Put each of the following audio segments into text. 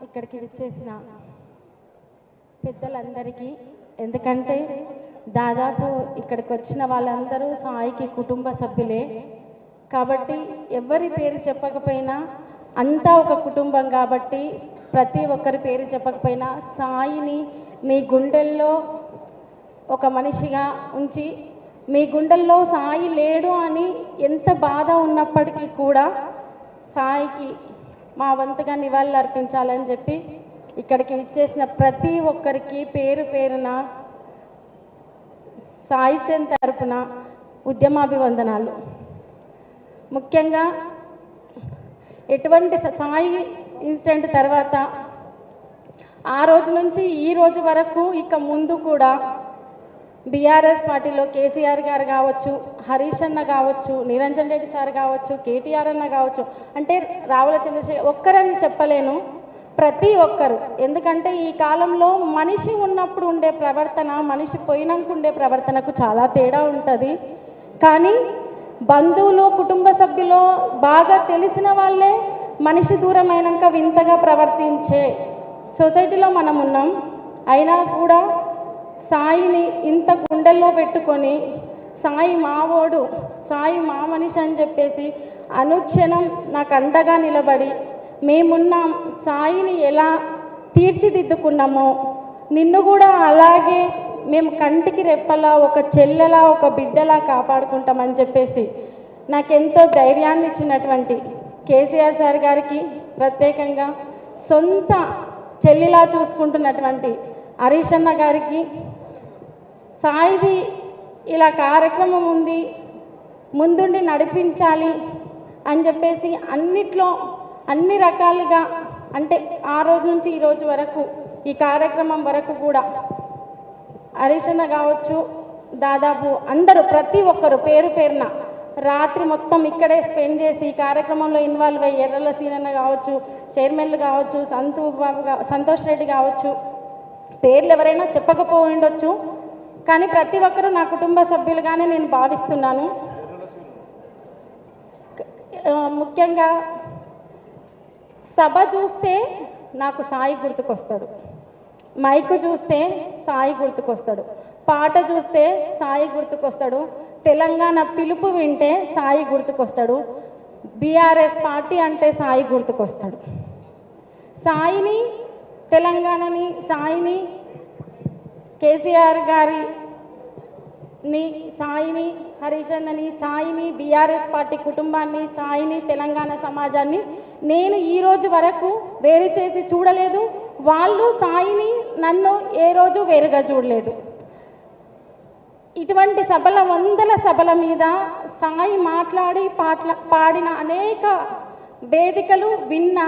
ఇక్కడికి విచ్చేసిన పెద్దలందరికీ, ఎందుకంటే దాదాపు ఇక్కడికి వచ్చిన వాళ్ళందరూ సాయికి కుటుంబ సభ్యులే కాబట్టి ఎవరి పేరు చెప్పకపోయినా అంతా ఒక కుటుంబం కాబట్టి ప్రతి ఒక్కరి పేరు చెప్పకపోయినా సాయిని మీ గుండెల్లో ఒక మనిషిగా ఉంచి, మీ గుండెల్లో సాయి లేడు అని ఎంత బాధ ఉన్నప్పటికీ కూడా సాయికి మా వంతుగా నివాళులు అర్పించాలని చెప్పి ఇక్కడికి విచ్చేసిన ప్రతి ఒక్కరికి పేరు పేరున సాయి చంద్ తరపున ఉద్యమాభివందనాలు. ముఖ్యంగా ఎటువంటి సాయి ఇన్సిడెంట్ తర్వాత ఆ రోజు నుంచి ఈ రోజు వరకు ఇక ముందు కూడా బీఆర్ఎస్ పార్టీలో కేసీఆర్ గారు కావచ్చు, హరీష్ అన్న కావచ్చు, నిరంజన్ రెడ్డి సార్ కావచ్చు, కేటీఆర్ అన్న కావచ్చు, అంటే రావుల చంద్రశేఖర్ ఒక్కరని చెప్పలేను, ప్రతి ఒక్కరు. ఎందుకంటే ఈ కాలంలో మనిషి ఉన్నప్పుడు ఉండే ప్రవర్తన, మనిషి పోయినాక ఉండే ప్రవర్తనకు చాలా తేడా ఉంటుంది. కానీ బంధువులు, కుటుంబ సభ్యులు, బాగా తెలిసిన వాళ్ళే మనిషి దూరమైనాక వింతగా ప్రవర్తించే సొసైటీలో మనం ఉన్నాం. అయినా కూడా సాయిని ఇంత గుండెల్లో పెట్టుకొని సాయి మావోడు, సాయి మా మనిషి అని చెప్పేసి అనుక్షణం నాకు అండగా నిలబడి మేమున్నాం, సాయిని ఎలా తీర్చిదిద్దుకున్నామో నిన్ను కూడా అలాగే మేము కంటికి రెప్పలా, ఒక చెల్లెలా, ఒక బిడ్డలా కాపాడుకుంటామని చెప్పేసి నాకెంతో ధైర్యాన్ని ఇచ్చినటువంటి కేసీఆర్ సార్ గారికి, ప్రత్యేకంగా సొంత చెల్లిలా చూసుకుంటున్నటువంటి హరీష్ అన్న గారికి, సాయిది ఇలా కార్యక్రమం ఉంది ముందుండి నడిపించాలి అని చెప్పేసి అన్నిట్లో అన్ని రకాలుగా, అంటే ఆ రోజు నుంచి ఈ రోజు వరకు ఈ కార్యక్రమం వరకు కూడా హరీష్ అన్న కావచ్చు, దాదాపు అందరూ ప్రతి ఒక్కరు పేరు పేరున రాత్రి మొత్తం ఇక్కడే స్పెండ్ చేసి ఈ కార్యక్రమంలో ఇన్వాల్వ్ అయ్యి ఎర్రల సీనన్న కావచ్చు, చైర్మన్లు కావచ్చు, సంతోష్ రెడ్డి కావచ్చు, పేర్లు ఎవరైనా చెప్పకపోయి ఉండొచ్చు, కానీ ప్రతి ఒక్కరూ నా కుటుంబ సభ్యులుగానే నేను భావిస్తున్నాను. ముఖ్యంగా సభ చూస్తే నాకు సాయి గుర్తుకొస్తాడు, మైకు చూస్తే సాయి గుర్తుకొస్తాడు, పాట చూస్తే సాయి గుర్తుకొస్తాడు, తెలంగాణ పిలుపు వింటే సాయి గుర్తుకొస్తాడు, బీఆర్ఎస్ పార్టీ అంటే సాయి గుర్తుకొస్తాడు. సాయిని, తెలంగాణని, సాయిని, కేసీఆర్ గారిని, సాయిని, హరీష్ అన్నని, సాయిని, బీఆర్ఎస్ పార్టీ కుటుంబాన్ని, సాయిని, తెలంగాణ సమాజాన్ని నేను ఈ రోజు వరకు వేరు చేసి చూడలేదు. వాళ్ళు సాయిని, నన్ను ఏ రోజు వేరుగా చూడలేదు. ఇటువంటి సభల, వందల సభల మీద సాయి మాట్లాడి పాడిన అనేక వేదికలు విన్నా,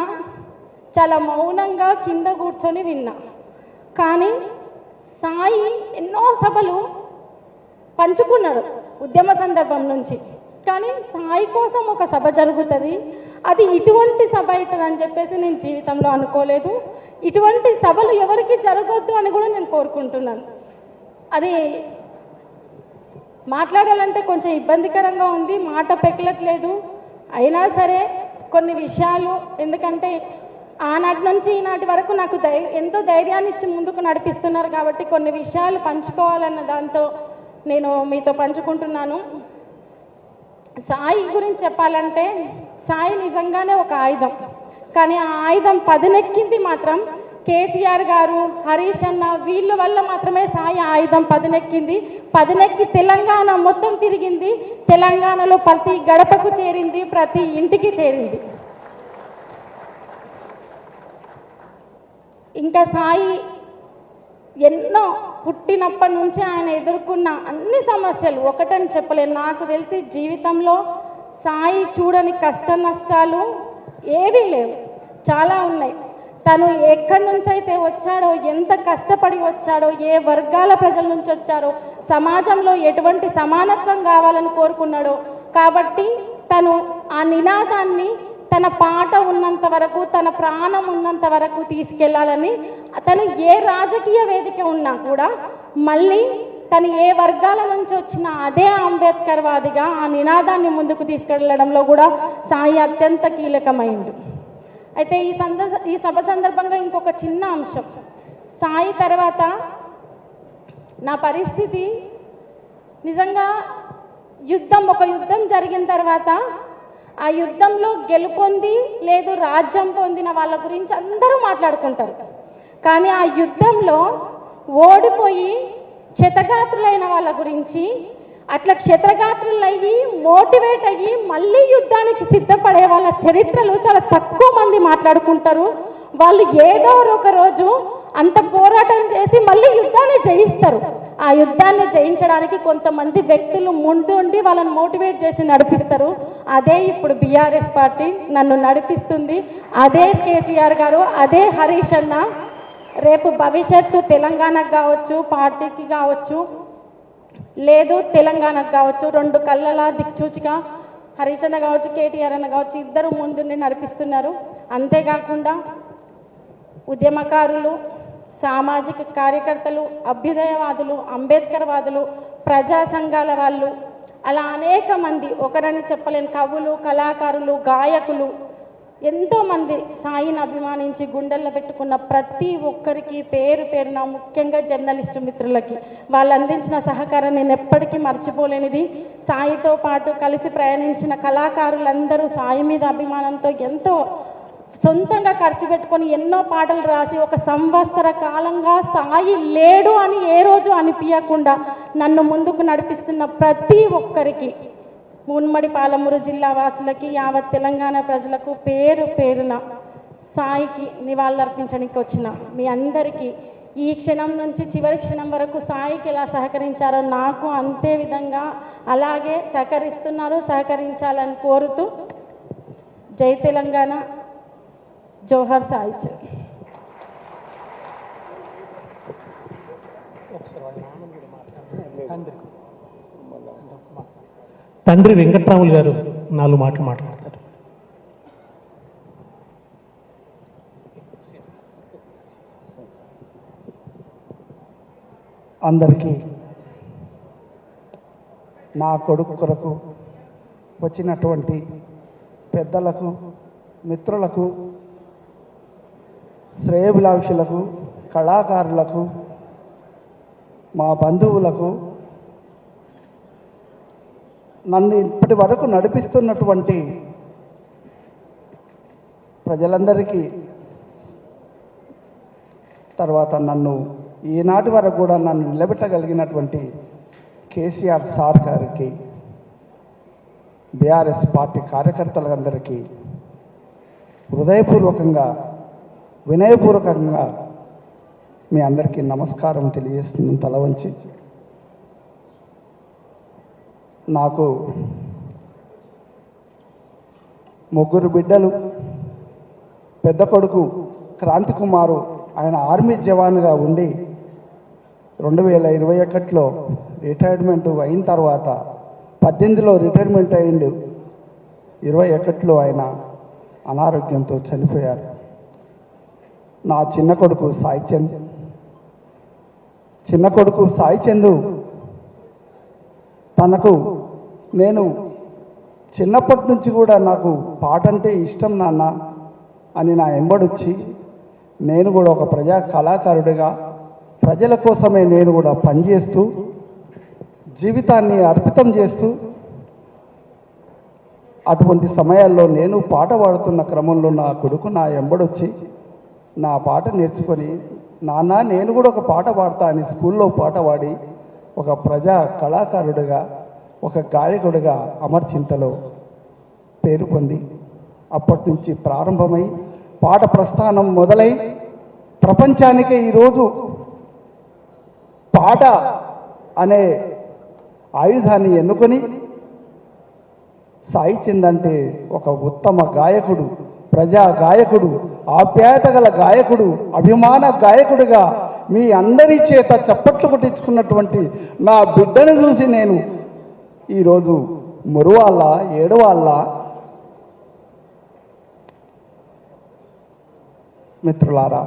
చాలా మౌనంగా కింద కూర్చొని విన్నా. కానీ సాయి ఎన్నో సభలు పంచుకున్నాడు ఉద్యమ సందర్భం నుంచి. కానీ సాయి కోసం ఒక సభ జరుగుతుంది, అది ఇటువంటి సభ అవుతుంది అని చెప్పేసి నేను జీవితంలో అనుకోలేదు. ఇటువంటి సభలు ఎవరికి జరగొద్దు అని కూడా నేను కోరుకుంటున్నాను. అది మాట్లాడాలంటే కొంచెం ఇబ్బందికరంగా ఉంది, మాట పెక్కలట్లేదు. అయినా సరే కొన్ని విషయాలు, ఎందుకంటే ఆనాటి నుంచి ఈనాటి వరకు నాకు ఎంతో ధైర్యాన్ని ఇచ్చి ముందుకు నడిపిస్తున్నారు కాబట్టి కొన్ని విషయాలు పంచుకోవాలన్న దాంతో నేను మీతో పంచుకుంటున్నాను. సాయి గురించి చెప్పాలంటే సాయి నిజంగానే ఒక ఆయుధం, కానీ ఆ ఆయుధం పదునెక్కింది మాత్రం కేసీఆర్ గారు, హరీష్ అన్న వీళ్ళ వల్ల మాత్రమే సాయి ఆయుధం పదునెక్కింది. పదునెక్కి తెలంగాణ మొత్తం తిరిగింది, తెలంగాణలో ప్రతి గడపకు చేరింది, ప్రతి ఇంటికి చేరింది. ఇంకా సాయి ఎన్నో పుట్టినప్పటి నుంచి ఆయన ఎదుర్కొన్న అన్ని సమస్యలు ఒకటని చెప్పలేను. నాకు తెలిసి జీవితంలో సాయి చూడని కష్ట నష్టాలు ఏవీ లేవు, చాలా ఉన్నాయి. తను ఎక్కడి నుంచి అయితే వచ్చాడో, ఎంత కష్టపడి వచ్చాడో, ఏ వర్గాల ప్రజల నుంచి వచ్చారో, సమాజంలో ఎటువంటి సమానత్వం కావాలని కోరుకున్నాడో, కాబట్టి తను ఆ నినాదాన్ని తన పాట ఉన్నంత వరకు, తన ప్రాణం ఉన్నంత వరకు తీసుకెళ్లాలని, తను ఏ రాజకీయ వేదిక ఉన్నా కూడా మళ్ళీ తను ఏ వర్గాల నుంచి వచ్చినా అదే అంబేద్కర్ వాదిగా ఆ నినాదాన్ని ముందుకు తీసుకెళ్లడంలో కూడా సాయి అత్యంత కీలకమైంది. అయితే ఈ సభ సందర్భంగా ఇంకొక చిన్న అంశం, సాయి తర్వాత నా పరిస్థితి నిజంగా ఒక యుద్ధం జరిగిన తర్వాత ఆ యుద్ధంలో గెలుపొంది లేదు రాజ్యం పొందిన వాళ్ళ గురించి అందరూ మాట్లాడుకుంటారు. కానీ ఆ యుద్ధంలో ఓడిపోయి క్షతగాత్రులైన వాళ్ళ గురించి, అట్లా క్షతగాత్రులయ్యి మోటివేట్ అయ్యి మళ్ళీ యుద్ధానికి సిద్ధపడే వాళ్ళ చరిత్రలు చాలా తక్కువ మంది మాట్లాడుకుంటారు. వాళ్ళు ఏదో ఒక రోజు అంత పోరాటం చేసి మళ్ళీ యుద్ధాన్ని జయిస్తారు. ఆ యుద్ధాన్ని జయించడానికి కొంతమంది వ్యక్తులు ముందుండి వాళ్ళని మోటివేట్ చేసి నడిపిస్తారు. అదే ఇప్పుడు బీఆర్ఎస్ పార్టీ నన్ను నడిపిస్తుంది. అదే కేసీఆర్ గారు, అదే హరీష్ అన్న. రేపు భవిష్యత్తు తెలంగాణకు కావచ్చు, పార్టీకి కావచ్చు, లేదు తెలంగాణకు కావచ్చు, రెండు కళ్ళలా దిక్చూచిగా హరీష్ అన్న కావచ్చు, కేటీఆర్ అన్న కావచ్చు, ఇద్దరు ముందుండి నడిపిస్తున్నారు. అంతేకాకుండా ఉద్యమకారులు, సామాజిక కార్యకర్తలు, అభ్యుదయవాదులు, అంబేద్కర్ వాదులు, ప్రజా సంఘాల వాళ్ళు, అలా అనేక మంది, ఒకరని చెప్పలేని కవులు, కళాకారులు, గాయకులు, ఎంతోమంది సాయిని అభిమానించి గుండెల్లో పెట్టుకున్న ప్రతి ఒక్కరికి పేరు పేరున, ముఖ్యంగా జర్నలిస్టు మిత్రులకి వాళ్ళు అందించిన సహకారం నేను ఎప్పటికీ మర్చిపోలేనిది. సాయితో పాటు కలిసి ప్రయాణించిన కళాకారులందరూ సాయి మీద అభిమానంతో ఎంతో సొంతంగా ఖర్చు పెట్టుకొని ఎన్నో పాటలు రాసి 1 సంవత్సర కాలంగా సాయి లేడు అని ఏ రోజు అనిపించకుండా నన్ను ముందుకు నడిపిస్తున్న ప్రతి ఒక్కరికి, ఉమ్మడి పాలమూరు జిల్లా వాసులకి, యావత్ తెలంగాణ ప్రజలకు పేరు పేరున సాయికి నివాళులర్పించడానికి వచ్చిన మీ అందరికీ ఈ క్షణం నుంచి చివరి క్షణం వరకు సాయికి ఎలా సహకరించారో నాకు అంతే విధంగా అలాగే సహకరించాలని కోరుతూ, జై తెలంగాణ, జోహర్ సాయి. తండ్రి వెంకట్రాములు గారు 4 మాటలు మాట్లాడతారు. అందరికీ నా కొడుకు కొరకు వచ్చినటువంటి పెద్దలకు, మిత్రులకు, శ్రేయోభిలాషులకు, కళాకారులకు, మా బంధువులకు, నన్ను ఇప్పటి వరకు నడిపిస్తున్నటువంటి ప్రజలందరికీ, తర్వాత నన్ను ఈనాటి వరకు కూడా నన్ను నిలబెట్టగలిగినటువంటి కేసీఆర్ సార్ గారికి, బీఆర్ఎస్ పార్టీ కార్యకర్తలందరికీ హృదయపూర్వకంగా, వినయపూర్వకంగా మీ అందరికీ నమస్కారం తెలియజేస్తున్నాను తల వంచి. నాకు 3 బిడ్డలు. పెద్ద కొడుకు క్రాంతి కుమారు, ఆయన ఆర్మీ జవాన్గా ఉండి 2021లో రిటైర్మెంట్ అయిన తర్వాత 18లో రిటైర్మెంట్ అయ్యిండు. 21లో ఆయన అనారోగ్యంతో చనిపోయారు. నా చిన్న కొడుకు సాయి చందు తనకు, నేను చిన్నప్పటి నుంచి కూడా నాకు పాట అంటే ఇష్టం నాన్న అని నా ఎంబడొచ్చి, నేను కూడా ఒక ప్రజా కళాకారుడిగా ప్రజల కోసమే నేను కూడా పనిచేస్తూ జీవితాన్ని అర్పితం చేస్తూ, అటువంటి సమయాల్లో నేను పాట పాడుతున్న క్రమంలో నా కొడుకు నా ఎంబడొచ్చి నా పాట నేర్చుకొని, నాన్న నేను కూడా ఒక పాట పాడతా అని స్కూల్లో పాట పాడి ఒక ప్రజా కళాకారుడిగా, ఒక గాయకుడిగా అమర్చింతలో పేరు పొంది, అప్పటి నుంచి ప్రారంభమై పాట ప్రస్థానం మొదలై ప్రపంచానికే ఈరోజు పాట అనే ఆయుధాన్ని ఎన్నుకొని, సాయి చంద్ అంటే ఒక ఉత్తమ గాయకుడు, ప్రజా గాయకుడు, ఆప్యాయత గల గాయకుడు, అభిమాన గాయకుడిగా మీ అందరి చేత చప్పట్లు కొట్టించుకున్నటువంటి నా బిడ్డను చూసి నేను ఈరోజు మురువాళ్ళ, ఏడవాళ్ళ. మిత్రులారా,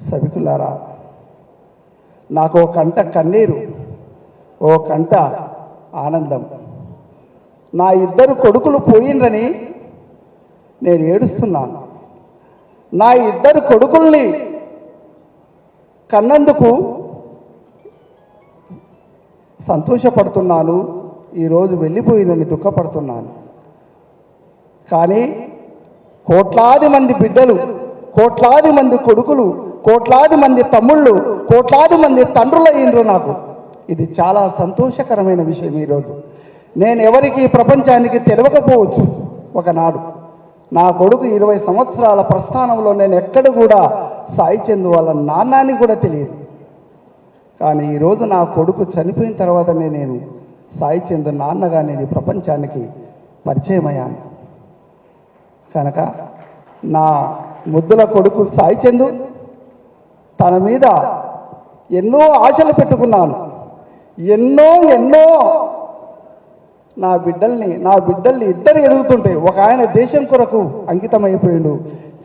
సభికులారా, నాకు ఓ కంట కన్నీరు, ఓ కంట ఆనందం. నా 2 కొడుకులు పోయిండ్రని నేను ఏడుస్తున్నాను. నా ఇద్దరు కొడుకుల్ని కన్నందుకు సంతోషపడుతున్నాను, ఈరోజు వెళ్ళిపోయినని దుఃఖపడుతున్నాను. కానీ కోట్లాది మంది బిడ్డలు, కోట్లాది మంది కొడుకులు, కోట్లాది మంది తమ్ముళ్ళు, కోట్లాది మంది తండ్రులు అయ్యిండ్రు నాకు. ఇది చాలా సంతోషకరమైన విషయం. ఈరోజు నేను ఎవరికి ప్రపంచానికి తెలియకపోవచ్చు. ఒకనాడు నా కొడుకు 20 సంవత్సరాల ప్రస్థానంలో నేను ఎక్కడ కూడా సాయి చంద్ వాళ్ళ నాన్నని కూడా తెలియదు. కానీ ఈరోజు నా కొడుకు చనిపోయిన తర్వాతనే నేను సాయి చంద్ నాన్నగా నేను ఈ ప్రపంచానికి పరిచయం అయ్యాను. కనుక నా ముద్దుల కొడుకు సాయి చంద్, తన మీద ఎన్నో ఆశలు పెట్టుకున్నాను. ఎన్నో నా బిడ్డల్ని ఇద్దరు ఎదుగుతుంటే, ఒక ఆయన దేశం కొరకు అంకితమైపోయిండు,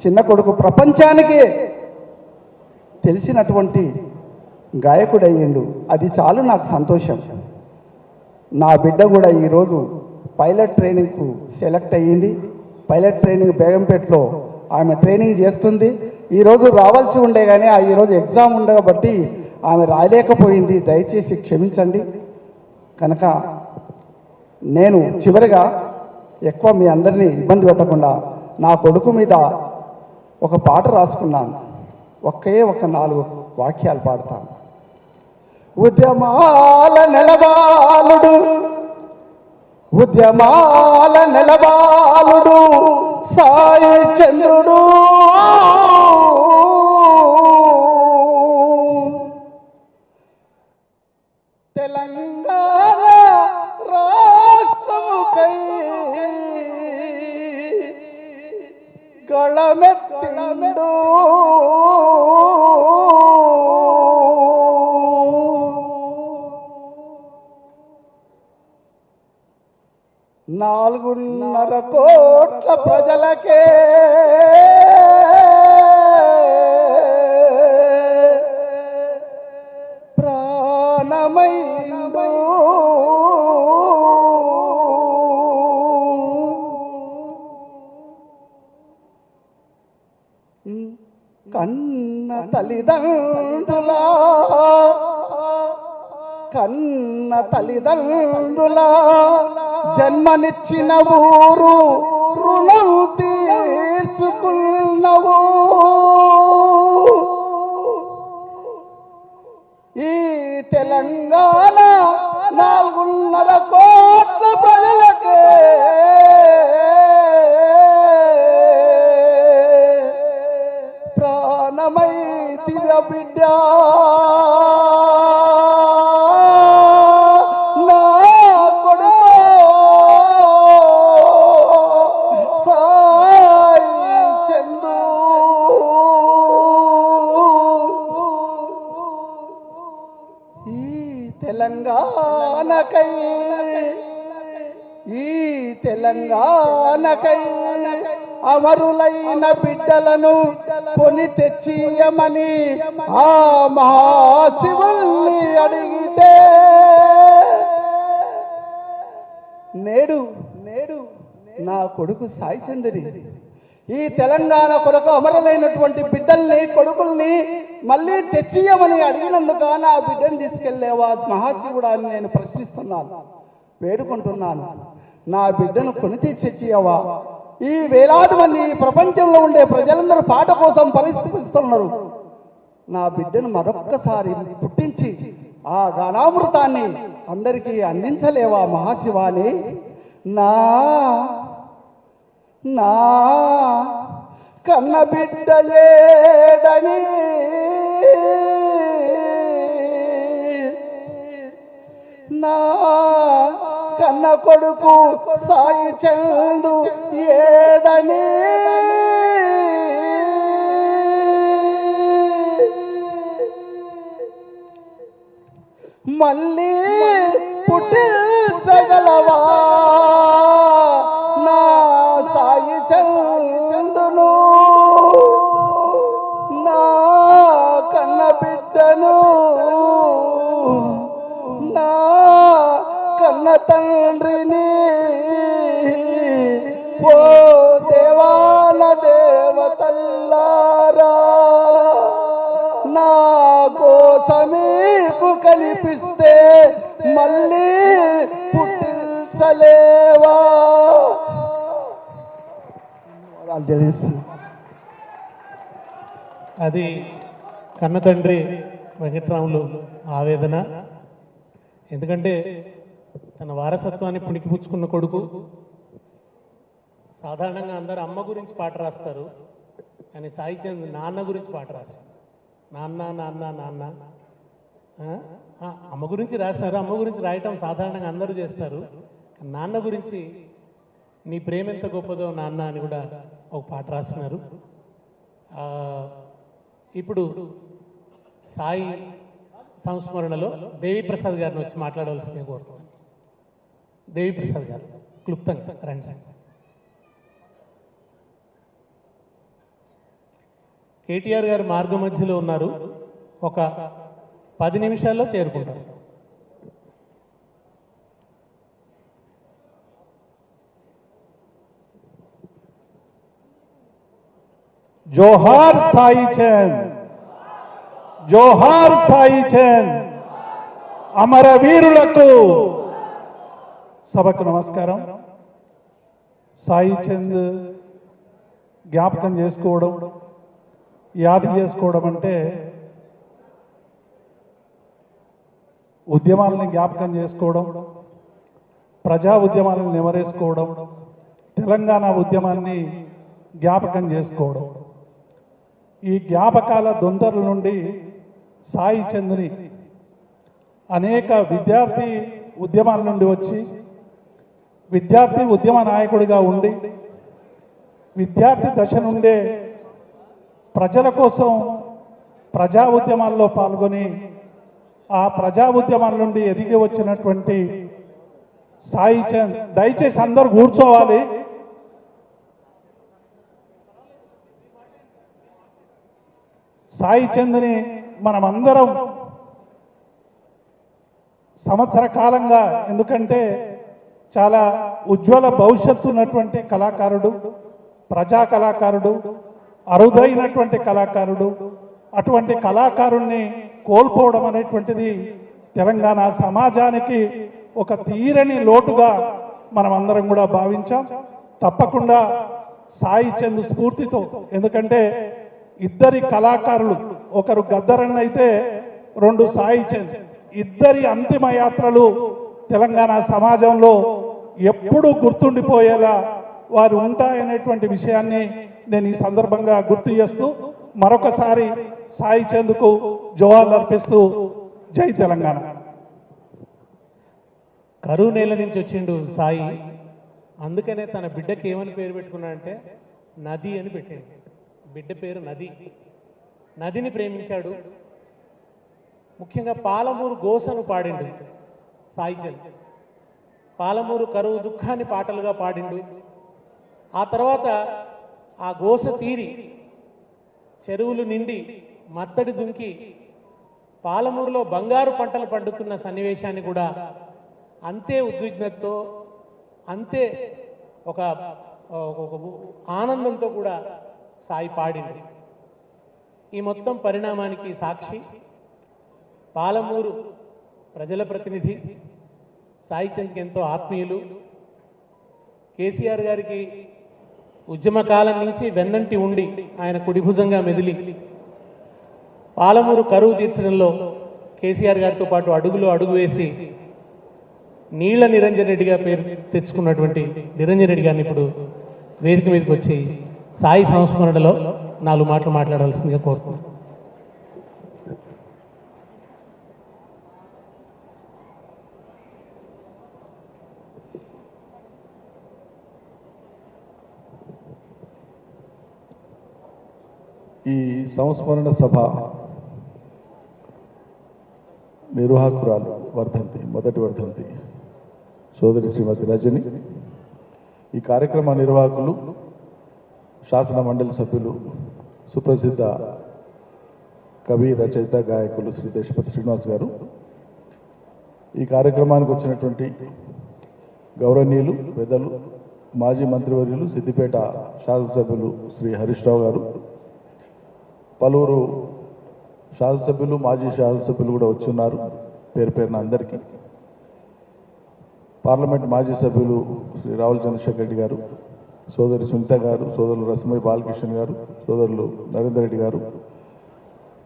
చిన్న కొడుకు ప్రపంచానికే తెలిసినటువంటి గాయకుడయ్యిండు. అది చాలు నాకు సంతోషం. నా బిడ్డ కూడా ఈరోజు పైలట్ ట్రైనింగ్కు సెలెక్ట్ అయ్యింది. పైలట్ ట్రైనింగ్ బేగంపేటలో ఆమె ట్రైనింగ్ చేస్తుంది. ఈరోజు రావాల్సి ఉండే కానీ ఈరోజు ఎగ్జామ్ ఉండబట్టి ఆమె రాయలేకపోయింది. దయచేసి క్షమించండి. కనుక నేను చివరిగా ఎక్కువ మీ అందరినీ ఇబ్బంది పెట్టకుండా నా కొడుకు మీద ఒక పాట రాసుకున్నాను. ఒకే 4 వాక్యాలు పాడతాను. ఉద్యమాల నెలబాలుడు, ఉద్యమాల నెలబాలుడు సాయి చంద్రుడు, తెలంగాణ రాష్ట్రముకై గళమెత్తిండు, నాలుగున్నర కోట్ల ప్రజలకే ప్రాణమైండు, కన్న తల్లిదండ్రులా జన్మనిచ్చిన ఊరు రుణం తీర్చుకున్నవు, ఈ తెలంగాణ 4.5 కోట్ల ప్రజలకే ప్రాణమైతిర బిడ్డ, నా కొడుకు సాయి చందు, ఈ తెలంగాణకై అమరులైన బిడ్డలను కొని తెచ్చియమని ఆ మహాశివుల్ని అడిగితే, నేడు నా కొడుకు సాయి చంద్రుని ఈ తెలంగాణ కొరకు అమరులైనటువంటి బిడ్డల్ని, కొడుకుల్ని మళ్ళీ తెచ్చియమని అడిగినందుకు నా బిడ్డను తీసుకెళ్లేవా మహాశివుడా అని నేను ప్రశ్నిస్తున్నాను, వేడుకుంటున్నాను. నా బిడ్డను కొని తెచ్చియవా? ఈ వేలాది మంది ప్రపంచంలో ఉండే ప్రజలందరూ పాట కోసం పరిస్థితున్నారు. నా బిడ్డను మరొక్కసారి పుట్టించి ఆ గానామృతాన్ని అందరికీ అందించలేవా మహాశివాని? నా కన్న బిడ్డ ఏడని నా కన్న కొడుకు సాయి చందు ఏడని మళ్ళీ పుట్టించగలవా నా సాయి చందును, నా కన్న బిడ్డను, నా కన్న తండ్రిని, ఓ దేవా తల్లారా నా కోసమీకు కనిపిస్తే మళ్ళీ పుట్టించలేవా. అది కన్న తండ్రి వెంకట్రాములు ఆవేదన. ఎందుకంటే తన వారసత్వాన్ని పుణికిపుచ్చుకున్న కొడుకు. సాధారణంగా అందరూ అమ్మ గురించి పాట రాస్తారు, కానీ సాయి చంద్ నాన్న గురించి పాట రాశారు. నాన్న నాన్న నాన్న. అమ్మ గురించి రాశారు, అమ్మ గురించి రాయటం సాధారణంగా అందరూ చేస్తారు. నాన్న గురించి నీ ప్రేమ ఎంత గొప్పదో నాన్న అని కూడా ఒక పాట రాస్తున్నారు. ఇప్పుడు సాయి సంస్మరణలో దేవిప్రసాద్ గారిని వచ్చి మాట్లాడవలసిందిగా కోరుతున్నాను. దేవిప్రసాద్ గారు క్లుప్తంగా రండి. కేటీఆర్ గారు మార్గ మధ్యలో ఉన్నారు, ఒక 10 నిమిషాల్లో చేరుకుంటారు. జోహార్ సాయి చంద్, జోహార్ సాయి చంద్, అమరవీరులకు సభకు నమస్కారం. సాయి చంద్ జ్ఞాపకం చేసుకోవడం, యాది చేసుకోవడం అంటే ఉద్యమాలను జ్ఞాపకం చేసుకోవడం, ప్రజా ఉద్యమాలను నెమరేసుకోవడం, తెలంగాణ ఉద్యమాన్ని జ్ఞాపకం చేసుకోవడం. ఈ జ్ఞాపకాల దొందర్ల నుండి సాయి చంద్ని అనేక విద్యార్థి ఉద్యమాల నుండి వచ్చి విద్యార్థి ఉద్యమ నాయకుడిగా ఉండి విద్యార్థి దశ నుండే ప్రజల కోసం ప్రజా ఉద్యమాల్లో పాల్గొని ఆ ప్రజా ఉద్యమాల నుండి ఎదిగి వచ్చినటువంటి సాయి చంద్. దయచేసి అందరూ కూర్చోవాలి. సాయి చంద్ని మనమందరం సంవత్సర కాలంగా, ఎందుకంటే చాలా ఉజ్వల భవిష్యత్తు ఉన్నటువంటి కళాకారుడు, ప్రజా కళాకారుడు, అరుదైనటువంటి కళాకారుడు. అటువంటి కళాకారుణ్ణి కోల్పోవడం అనేటువంటిది తెలంగాణ సమాజానికి ఒక తీరని లోటుగా మనం అందరం కూడా భావించాం. తప్పకుండా సాయి చంద్ స్ఫూర్తితో, ఎందుకంటే ఇద్దరి కళాకారులు, ఒకరు గద్దరన్న అయితే 2 సాయి చంద్, ఇద్దరి అంతిమ యాత్రలు తెలంగాణ సమాజంలో ఎప్పుడూ గుర్తుండిపోయేలా వారు ఉంటాయనేటువంటి విషయాన్ని నేను ఈ సందర్భంగా గుర్తు చేస్తూ మరొకసారి సాయి చంద్కు జోహార్లు అర్పిస్తూ జై తెలంగాణ. కరువు నేల నుంచి వచ్చిండు సాయి, అందుకనే తన బిడ్డకి ఏమని పేరు పెట్టుకున్నాడంటే నది అని పెట్టాడు. బిడ్డ పేరు నది. నదిని ప్రేమించాడు. ముఖ్యంగా పాలమూరు గోసను పాడిండు సాయి చంద్. పాలమూరు కరువు దుఃఖాన్ని పాటలుగా పాడిండు. ఆ తర్వాత ఆ గోస తీరి చెరువులు నిండి మత్తడి దుంకి పాలమూరులో బంగారు పంటలు పండుతున్న సన్నివేశాన్ని కూడా అంతే ఉద్విగ్నతతో, అంతే ఒక ఆనందంతో కూడా సాయి పాడింది. ఈ మొత్తం పరిణామానికి సాక్షి పాలమూరు ప్రజల ప్రతినిధి, సాయి చంద్కి ఎంతో ఆత్మీయులు. కేసీఆర్ గారికి ఉద్యమ కాలం నుంచి వెన్నంటి ఉండి ఆయన కుడిభుజంగా మెదిలి పాలమూరు కరువు తీర్చడంలో కేసీఆర్ గారితో పాటు అడుగులో అడుగు వేసి నీళ్ల నిరంజన్ రెడ్డిగా పేరు తెచ్చుకున్నటువంటి నిరంజన్ రెడ్డి గారిని ఇప్పుడు వేదిక మీదకి వచ్చి సాయి సంస్మరణలో 4 మాటలు మాట్లాడాల్సిందిగా కోరుతున్నాను. ఈ సంస్మరణ సభ నిర్వాహకురాలు వర్ధంతి, మొదటి వర్ధంతి సోదరి శ్రీమతి రజని, ఈ కార్యక్రమ నిర్వాహకులు శాసన మండలి సభ్యులు సుప్రసిద్ధ కవి రచయిత గాయకులు శ్రీ దేశపతి శ్రీనివాస్ గారు, ఈ కార్యక్రమానికి వచ్చినటువంటి గౌరవనీయులు పెద్దలు మాజీ మంత్రివర్యులు సిద్దిపేట శాసనసభ్యులు శ్రీ హరీష్ రావు గారు, పలువురు శాసనసభ్యులు మాజీ శాసనసభ్యులు కూడా వచ్చి ఉన్నారు. పేరు పేరున అందరికీ. పార్లమెంట్ మాజీ సభ్యులు శ్రీ రావుల చంద్రశేఖర్ రెడ్డి గారు, సోదరి సునీత గారు, సోదరులు రస్మయ్య బాలకృష్ణ గారు, సోదరులు నరేందర్ రెడ్డి గారు,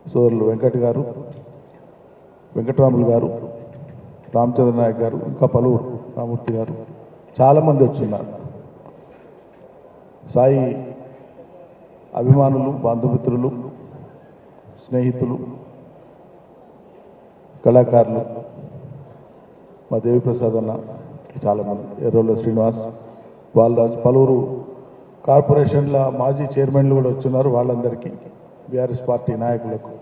సోదరులు వెంకట్ గారు, వెంకటరాములు గారు, రామచంద్ర నాయక్ గారు, ఇంకా పలువురు, రామూర్తి గారు, చాలామంది వచ్చున్నారు. సాయి అభిమానులు, బంధుమిత్రులు, స్నేహితులు, కళాకారులు, మా దేవిప్రసాద్ అన్న, చాలామంది, ఎర్రోళ్ళ శ్రీనివాస్, బాలరాజ్, పలువురు కార్పొరేషన్ల మాజీ చైర్మన్లు కూడా వచ్చున్నారు. వాళ్ళందరికీ, బీఆర్ఎస్ పార్టీ నాయకులకు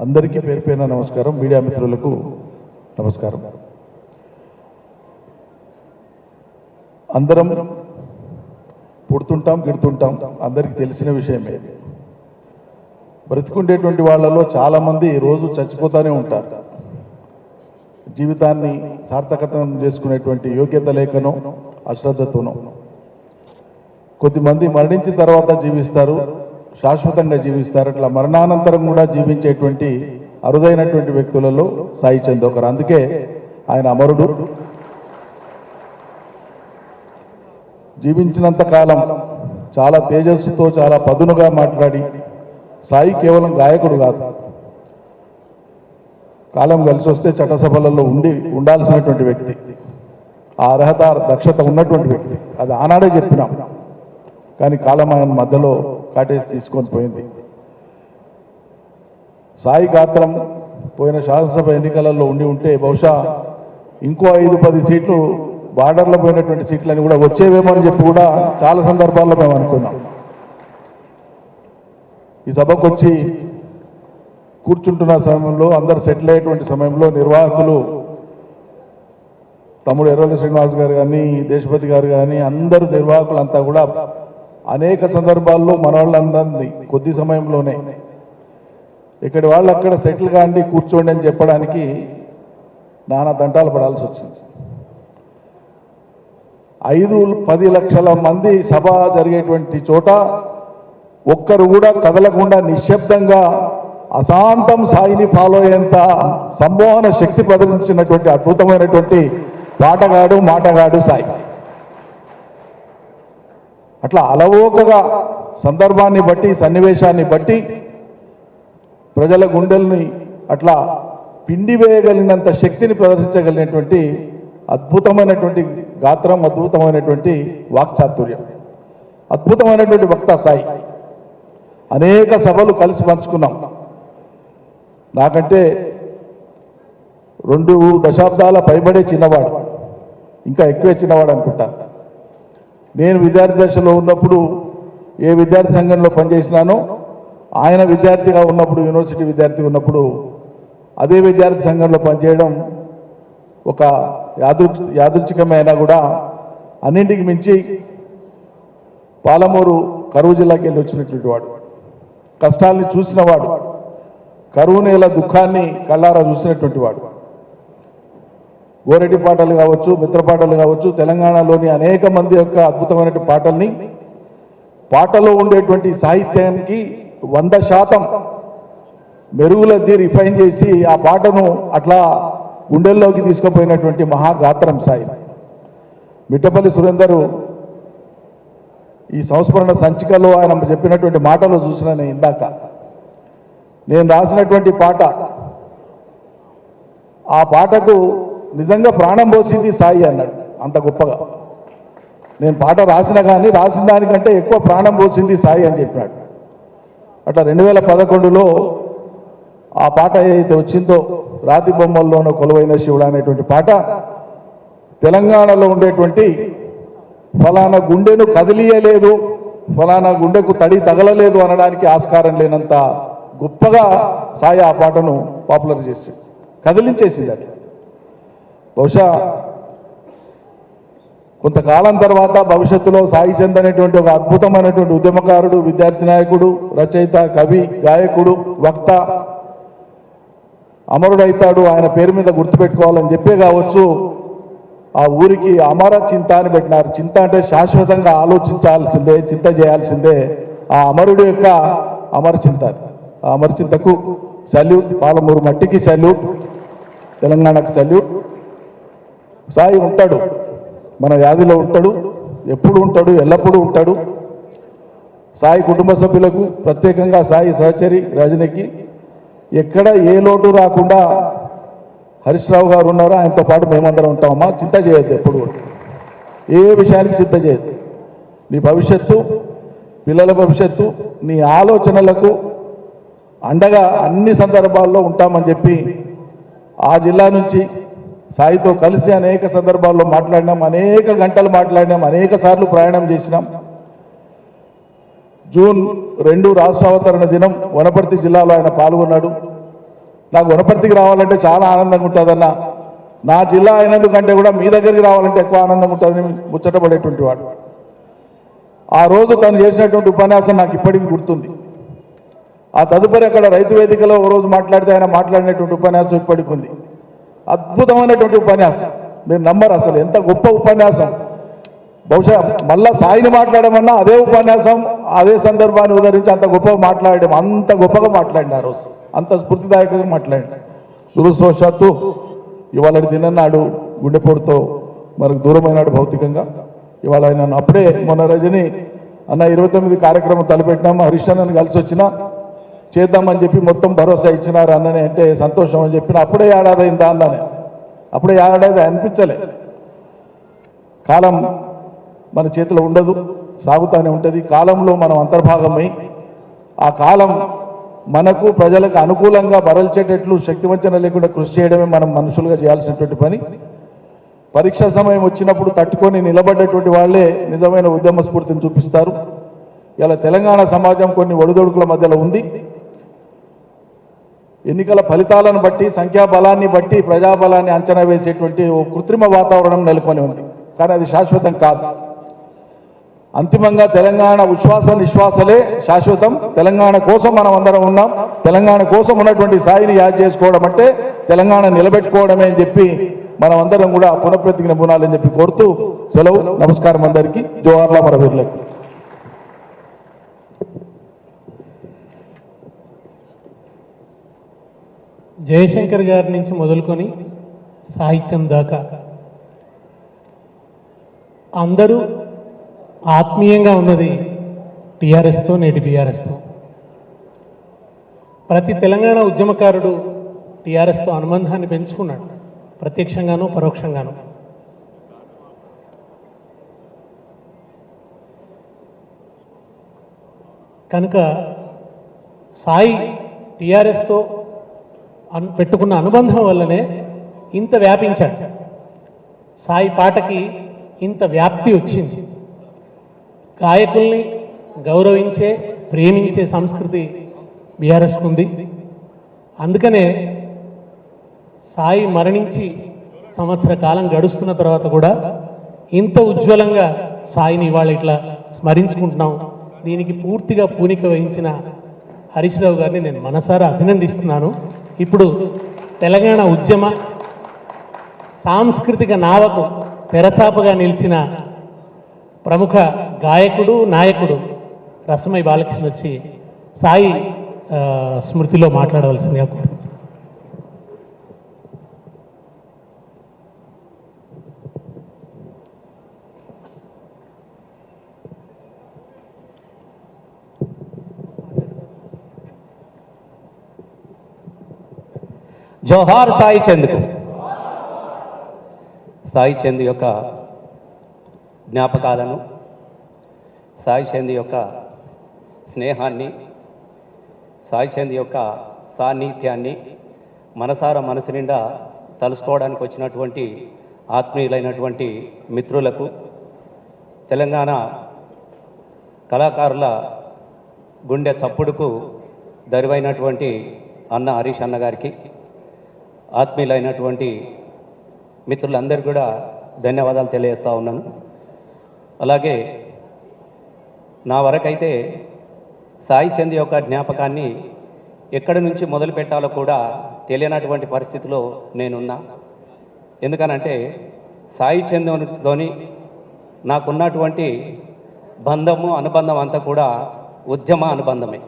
అందరికీ పేరు పేరున నమస్కారం. మీడియా మిత్రులకు నమస్కారం. అందరం పుడుతుంటాం, గిడుతుంటాం, అందరికీ తెలిసిన విషయమే. బ్రతికుండేటువంటి వాళ్ళలో చాలామంది రోజు చచ్చిపోతూనే ఉంటారు. జీవితాన్ని సార్థకతం చేసుకునేటువంటి యోగ్యత లేకనో అశ్రద్ధతోనో. కొద్దిమంది మరణించిన తర్వాత జీవిస్తారు, శాశ్వతంగా జీవిస్తారు. అట్లా మరణానంతరం కూడా జీవించేటువంటి అరుదైనటువంటి వ్యక్తులలో సాయి చంద్ ఒకరు. అందుకే ఆయన అమరుడు. జీవించినంత కాలం చాలా తేజస్సుతో, చాలా పదునుగా మాట్లాడి, సాయి కేవలం గాయకుడు కాదు, కాలం కలిసి వస్తే చట్టసభలలో ఉండాల్సినటువంటి వ్యక్తి, ఆ అర్హత దక్షత ఉన్నటువంటి వ్యక్తి. అది ఆనాడే చెప్పినాం, కానీ కాలం ఆయన మధ్యలో కాటేసి తీసుకొని పోయింది. సాయి గాత్రం పోయిన శాసనసభ ఎన్నికలలో ఉంటే బహుశా ఇంకో 5-10 సీట్లు, బార్డర్లో పోయినటువంటి సీట్లని కూడా వచ్చేవేమో అని చెప్పి కూడా చాలా సందర్భాల్లో మేము అనుకున్నాం. ఈ సభకు వచ్చి కూర్చుంటున్న సమయంలో, అందరు సెటిల్ అయ్యేటువంటి సమయంలో నిర్వాహకులు తమ్ముడు ఎర్రోళ్ళ శ్రీనివాస్ గారు కానీ, దేశపతి గారు కానీ, అందరూ నిర్వాహకులంతా కూడా అనేక సందర్భాల్లో మన వాళ్ళందరినీ కొద్ది సమయంలోనే ఇక్కడి వాళ్ళు అక్కడ సెటిల్ కాండి, కూర్చోండి అని చెప్పడానికి నానా దంటాలు పడాల్సి వచ్చింది. 5-10 లక్షల మంది సభ జరిగేటువంటి చోట ఒక్కరు కూడా కదలకుండా నిశ్శబ్దంగా అశాంతం సాయిని ఫాలో అయ్యేంత సంమోహన శక్తి ప్రదర్శించినటువంటి అద్భుతమైనటువంటి పాటగాడు, మాటగాడు సాయి. అట్లా అలవోకగా సందర్భాన్ని బట్టి, సన్నివేశాన్ని బట్టి ప్రజల గుండెల్ని అట్లా పిండి వేయగలిగినంత శక్తిని ప్రదర్శించగలిగినటువంటి అద్భుతమైనటువంటి గాత్రం, అద్భుతమైనటువంటి వాక్చాతుర్యం, అద్భుతమైనటువంటి వక్త సాయి. అనేక సభలు కలిసి పంచుకున్నాం. నాకంటే 2 దశాబ్దాల పైబడే చిన్నవాడు, ఇంకా ఎక్కువే చిన్నవాడు అనుకుంటా. నేను విద్యార్థి దశలో ఉన్నప్పుడు ఏ విద్యార్థి సంఘంలో పనిచేసినానో, ఆయన విద్యార్థిగా ఉన్నప్పుడు, యూనివర్సిటీ విద్యార్థిగా ఉన్నప్పుడు అదే విద్యార్థి సంఘంలో పనిచేయడం ఒక యాదృచ్ఛికమే అయినా కూడా అన్నింటికి మించి పాలమూరు కరువు జిల్లాకి వెళ్ళి వచ్చినటువంటి వాడు, కష్టాల్ని చూసినవాడు, కరువు నేల దుఃఖాన్ని కళ్ళారా చూసినటువంటి వాడు. గోరెడ్డి పాటలు కావచ్చు, మిత్రపాటలు కావచ్చు, తెలంగాణలోని అనేక మంది యొక్క అద్భుతమైన పాటల్ని, పాటలో ఉండేటువంటి సాహిత్యానికి 100% మెరుగులద్ది రిఫైన్ చేసి ఆ పాటను అట్లా గుండెల్లోకి తీసుకుపోయినటువంటి మహాగాత్రం సాయి. మిట్టపల్లి సురేందరు ఈ సంస్మరణ సంచికలో ఆయన చెప్పినటువంటి మాటలో చూసిన నేను ఇందాక, నేను రాసినటువంటి పాట, ఆ పాటకు నిజంగా ప్రాణం పోసింది సాయి అన్నాడు. అంత గొప్పగా నేను పాట రాసిన కానీ రాసిన దానికంటే ఎక్కువ ప్రాణం పోసింది సాయి అని చెప్పినాడు. అట్లా 2011లో ఆ పాట ఏదైతే వచ్చిందో, రాతి బొమ్మల్లోనో కొలువైన శివుడు అనేటువంటి పాట, తెలంగాణలో ఉండేటువంటి ఫలానా గుండెను కదిలియలేదు, ఫలానా గుండెకు తడి తగలలేదు అనడానికి ఆస్కారం లేనంత గొప్పగా సాయి ఆ పాటను పాపులర్ చేసి కదిలించేసింది. అది బహుశా కొంతకాలం తర్వాత భవిష్యత్తులో సాయి చంద్ అనేటువంటి ఒక అద్భుతమైనటువంటి ఉద్యమకారుడు, విద్యార్థి నాయకుడు, రచయిత, కవి, గాయకుడు, వక్త అమరుడైతాడు, ఆయన పేరు మీద గుర్తుపెట్టుకోవాలని చెప్పే కావచ్చు ఆ ఊరికి అమర చింత అని పెట్టినారు. చింత అంటే శాశ్వతంగా ఆలోచించాల్సిందే, చింత చేయాల్సిందే. ఆ అమరుడు యొక్క అమర చింత. ఆ అమర చింతకు సల్యూట్. పాలమూరు మట్టికి సల్యూట్, తెలంగాణకు సల్యూట్. సాయి ఉంటాడు, మన వ్యాధిలో ఉంటాడు, ఎప్పుడు ఉంటాడు, ఎల్లప్పుడూ ఉంటాడు. సాయి కుటుంబ సభ్యులకు ప్రత్యేకంగా సాయి సహచరి రజనికి ఎక్కడ ఏ లోటు రాకుండా హరీష్ రావు గారు ఉన్నారు, ఆయనతో పాటు మేమందరం ఉంటామమ్మా. చింత చేయొద్దు, ఎప్పుడు కూడా ఏ విషయానికి చింత చేయొద్దు. నీ భవిష్యత్తు, పిల్లల భవిష్యత్తు, నీ ఆలోచనలకు అండగా అన్ని సందర్భాల్లో ఉంటామని చెప్పి ఆ జిల్లా నుంచి సాయితో కలిసి అనేక సందర్భాల్లో మాట్లాడినాం, అనేక గంటలు మాట్లాడినాం, అనేక సార్లు ప్రయాణం చేసినాం. జూన్ 2 రాష్ట్ర అవతరణ దినం వనపర్తి జిల్లాలో ఆయన పాల్గొన్నాడు. నాకు వనపర్తికి రావాలంటే చాలా ఆనందంగా ఉంటుందన్న, నా జిల్లా అయినందుకంటే కూడా మీ దగ్గరికి రావాలంటే ఎక్కువ ఆనందంగా ఉంటుందని ముచ్చటపడేటువంటి వాడు. ఆ రోజు తను చేసినటువంటి ఉపన్యాసం నాకు ఇప్పటికీ గుర్తుంది. ఆ తదుపరి అక్కడ రైతు వేదికలో ఓ రోజు మాట్లాడితే ఆయన మాట్లాడినటువంటి ఉపన్యాసం ఇప్పటికి ఉంది. అద్భుతమైనటువంటి ఉపన్యాసం, మీరు నమ్మరు అసలు ఎంత గొప్ప ఉపన్యాసం. బహుశా మళ్ళా సాయిని మాట్లాడమన్నా అదే ఉపన్యాసం, అదే సందర్భాన్ని ఉదరించి అంత గొప్పగా మాట్లాడడం, అంత గొప్పగా మాట్లాడిన ఆ రోజు, అంత స్ఫూర్తిదాయకంగా మాట్లాడిన. దురదృష్టవశాత్తు ఇవాళ దినన్నాడు గుండెపోటుతో మనకు దూరమైనాడు భౌతికంగా. ఇవాళ ఆయన అప్పుడే మొన్న రజని అన్న 29 కార్యక్రమం తలపెట్టినాము, హరీష్ అన్నని కలిసి వచ్చినా చేద్దామని చెప్పి మొత్తం భరోసా ఇచ్చినారు అన్నని, అంటే సంతోషం అని చెప్పిన. అప్పుడే ఏడాది అయిందా అన్ననే, అప్పుడే ఏడాది అనిపించలే. కాలం మన చేతిలో ఉండదు, సాగుతానే ఉంటుంది. కాలంలో మనం అంతర్భాగమై ఆ కాలం మనకు ప్రజలకు అనుకూలంగా మరల్చేటట్లు శక్తివంచన లేకుండా కృషి చేయడమే మనం మనుషులుగా చేయాల్సినటువంటి పని. పరీక్షా సమయం వచ్చినప్పుడు తట్టుకొని నిలబడ్డటువంటి వాళ్ళే నిజమైన ఉద్యమ స్ఫూర్తిని చూపిస్తారు. ఇలా తెలంగాణ సమాజం కొన్ని ఒడిదొడుకుల మధ్యలో ఉంది. ఎన్నికల ఫలితాలను బట్టి, సంఖ్యాబలాన్ని బట్టి ప్రజాబలాన్ని అంచనా వేసేటువంటి ఓ కృత్రిమ వాతావరణం నెలకొని ఉంది. కానీ అది శాశ్వతం కాదు. అంతిమంగా తెలంగాణ ఉచ్ఛ్వాస నిశ్వాసలే శాశ్వతం. తెలంగాణ కోసం మనం అందరం ఉన్నాం. తెలంగాణ కోసం ఉన్నటువంటి సాయిని యాద్ చేసుకోవడం అంటే తెలంగాణ నిలబెట్టుకోవడమే అని చెప్పి మనం అందరం కూడా పునఃప్రతిజ్ఞ బునాలని చెప్పి కోరుతూ సెలవు. నమస్కారం అందరికీ. జోహార్ల మరవీరులకు. జయశంకర్ గారి నుంచి మొదలుకొని సాహిత్యం దాకా అందరూ ఆత్మీయంగా ఉన్నది టీఆర్ఎస్తో, నేటి బీఆర్ఎస్తో. ప్రతి తెలంగాణ ఉద్యమకారుడు టీఆర్ఎస్తో అనుబంధాన్ని పెంచుకున్నాడు, ప్రత్యక్షంగానూ పరోక్షంగానూ. కనుక సాయి టీఆర్ఎస్తో పెట్టుకున్న అనుబంధం వల్లనే ఇంత వ్యాపించాడు. సాయి పాటకి ఇంత వ్యాప్తి వచ్చింది. గాయకుల్ని గౌరవించే, ప్రేమించే సంస్కృతి బీఆర్ఎస్కు ఉంది. అందుకనే సాయి మరణించి సంవత్సర కాలం గడుస్తున్న తర్వాత కూడా ఇంత ఉజ్వలంగా సాయిని ఇవాళ ఇట్లా స్మరించుకుంటున్నాం. దీనికి పూర్తిగా పూనిక వహించిన హరీష్ రావు గారిని నేను మనసారా అభినందిస్తున్నాను. ఇప్పుడు తెలంగాణ ఉద్యమ సాంస్కృతిక నావకు తెరచాపగా నిలిచిన ప్రముఖ గాయకుడు, నాయకుడు రసమై బాలకృష్ణ వచ్చి సాయి స్మృతిలో మాట్లాడవలసిందిగా కోరు. జోహార్ సాయి చంద్కు. సాయి చంద్ యొక్క జ్ఞాపకాలను, సాయి చంద్ యొక్క స్నేహాన్ని, సాయి చంద్ యొక్క సాన్నిధ్యాన్ని మనసారా మనసు నిండా తలుసుకోవడానికి వచ్చినటువంటి ఆత్మీయులైనటువంటి మిత్రులకు, తెలంగాణ కళాకారుల గుండె చప్పుడుకు దరివైనటువంటి అన్న హరీష్ అన్న గారికి, ఆత్మీయులైనటువంటి మిత్రులందరూ కూడా ధన్యవాదాలు తెలియజేస్తూ ఉన్నాను. అలాగే నా వరకైతే సాయి చంద్ యొక్క జ్ఞాపకాన్ని ఎక్కడి నుంచి మొదలు పెట్టాలో కూడా తెలియనటువంటి పరిస్థితిలో నేనున్నా. ఎందుకనంటే సాయి చందుతోని నాకున్నటువంటి బంధము అనుబంధం అంతా కూడా ఉద్యమ అనుబంధమే.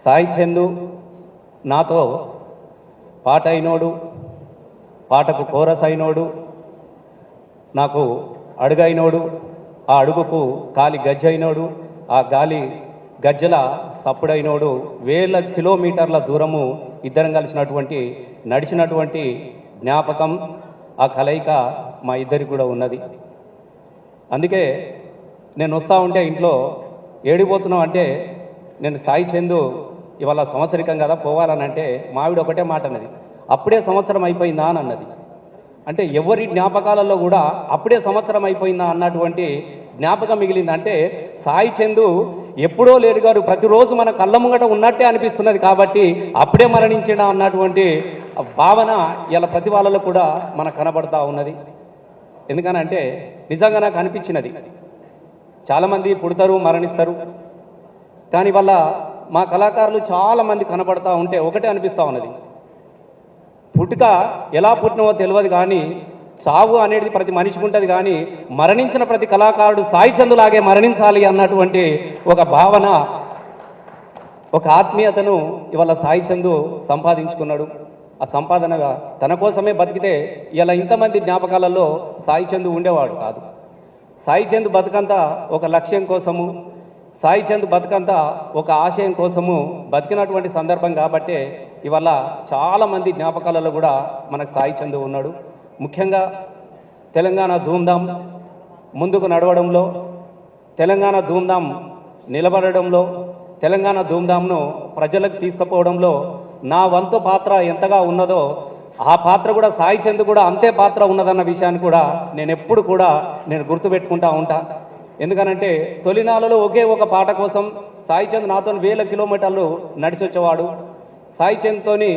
సాయి చందు నాతో పాట అయినోడు, పాటకు కోరస్ అయినోడు, నాకు అడుగైనోడు, ఆ అడుగుకు గాలి గజ్జ అయినోడు, ఆ గాలి గజ్జల సప్పుడైనోడు, వేల కిలోమీటర్ల దూరము ఇద్దరం కలిసినటువంటి నడిచినటువంటి జ్ఞాపకం, ఆ కలయిక మా ఇద్దరికి కూడా ఉన్నది. అందుకే నేను వస్తూ ఉంటే ఇంట్లో ఏడిపోతున్నావు అంటే, నేను సాయి చందు ఇవాళ సంవత్సరికం కదా పోవాలని అంటే మావిడ ఒకటే మాట అన్నది, అప్పుడే సంవత్సరం అయిపోయిందా అని అన్నది. అంటే ఎవరి జ్ఞాపకాలలో కూడా అప్పుడే సంవత్సరం అయిపోయిందా అన్నటువంటి జ్ఞాపకం మిగిలింది. అంటే సాయి చందు ఎప్పుడో లేడు గారు, ప్రతిరోజు మన కళ్ళ ముంగట ఉన్నట్టే అనిపిస్తున్నది కాబట్టి అప్పుడే మరణించడా అన్నటువంటి భావన ఇలా ప్రతి వాళ్ళలో కూడా మనకు కనబడతా ఉన్నది. ఎందుకనంటే నిజంగా నాకు అనిపించినది, చాలామంది పుడతారు మరణిస్తారు, కానీ వల్ల మా కళాకారులు చాలామంది కనబడతా ఉంటే ఒకటే అనిపిస్తూ ఉన్నది, పుట్టుక ఎలా పుట్టినవో తెలియదు కానీ చావు అనేది ప్రతి మనిషికి ఉంటుంది, కానీ మరణించిన ప్రతి కళాకారుడు సాయి చందులాగే మరణించాలి అన్నటువంటి ఒక భావన, ఒక ఆత్మీయతను ఇవాళ సాయి చందు సంపాదించుకున్నాడు. ఆ సంపాదనగా తన కోసమే బతికితే ఇలా ఇంతమంది జ్ఞాపకాలలో సాయి చందు ఉండేవాడు కాదు. సాయి చందు బతుకంతా ఒక లక్ష్యం కోసము, సాయి చంద్ బతుకంతా ఒక ఆశయం కోసము బతికినటువంటి సందర్భం కాబట్టే ఇవాళ చాలామంది జ్ఞాపకాలలో కూడా మనకు సాయి చంద్ ఉన్నాడు. ముఖ్యంగా తెలంగాణ ధూమ్ధాం ముందుకు నడవడంలో, తెలంగాణ ధూమ్ధాం నిలబడడంలో, తెలంగాణ ధూమ్ధాంను ప్రజలకు తీసుకుపోవడంలో నా వంతు పాత్ర ఎంతగా ఉన్నదో ఆ పాత్ర కూడా సాయి చంద్ కూడా అంతే పాత్ర ఉన్నదన్న విషయాన్ని కూడా నేను ఎప్పుడు కూడా గుర్తుపెట్టుకుంటా ఉంటా. ఎందుకనంటే తొలినాళ్ళలో ఒకే ఒక పాట కోసం సాయి చంద్ నాతో వేల కిలోమీటర్లు నడిచి వచ్చేవాడు. సాయి చంద్తోని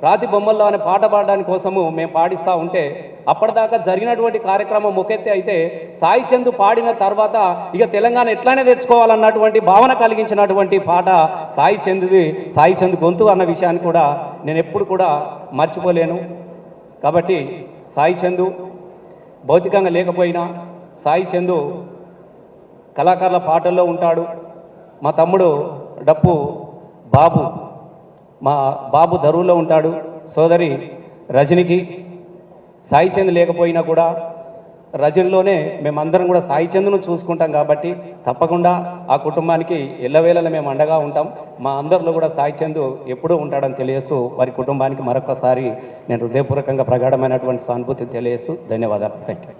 రాతి బొమ్మల్లో అనే పాట పాడడానికి కోసము మేము పాడిస్తూ ఉంటే అప్పటిదాకా జరిగినటువంటి కార్యక్రమం ఒకెత్తే అయితే సాయి చంద్ పాడిన తర్వాత ఇక తెలంగాణ ఎట్లానే తెచ్చుకోవాలన్నటువంటి భావన కలిగించినటువంటి పాట సాయి చంద్ది, సాయి చంద్ గొంతు అన్న విషయాన్ని కూడా నేను ఎప్పుడు కూడా మర్చిపోలేను. కాబట్టి సాయి చంద్ భౌతికంగా లేకపోయినా సాయి చంద్ కళాకారుల పాటల్లో ఉంటాడు. మా తమ్ముడు డప్పు బాబు, మా బాబు దరువులో ఉంటాడు. సోదరి రజనికి సాయి చంద్ లేకపోయినా కూడా రజన్లోనే మేమందరం కూడా సాయి చంద్ను చూసుకుంటాం కాబట్టి తప్పకుండా ఆ కుటుంబానికి ఎల్లవేళలా మేము అండగా ఉంటాం. మా అందరిలో కూడా సాయి చంద్ ఎప్పుడూ ఉంటాడని తెలియజేస్తూ వారి కుటుంబానికి మరొకసారి నేను హృదయపూర్వకంగా ప్రగాఢమైనటువంటి సానుభూతి తెలియజేస్తూ ధన్యవాదాలు. Thank you.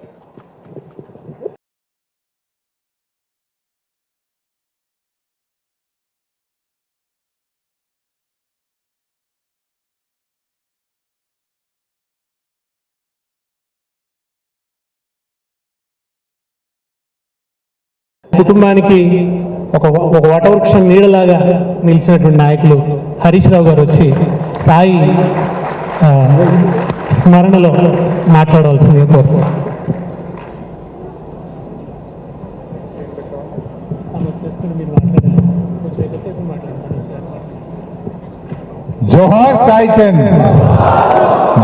కుటుంబానికి ఒక వటవృక్షం నీడలాగా నిలిచినటువంటి నాయకులు హరీష్ రావు గారు వచ్చి సాయి స్మరణలో మాట్లాడవలసిందిగా కోరుతున్నాను. జోహార్ సాయి చంద్,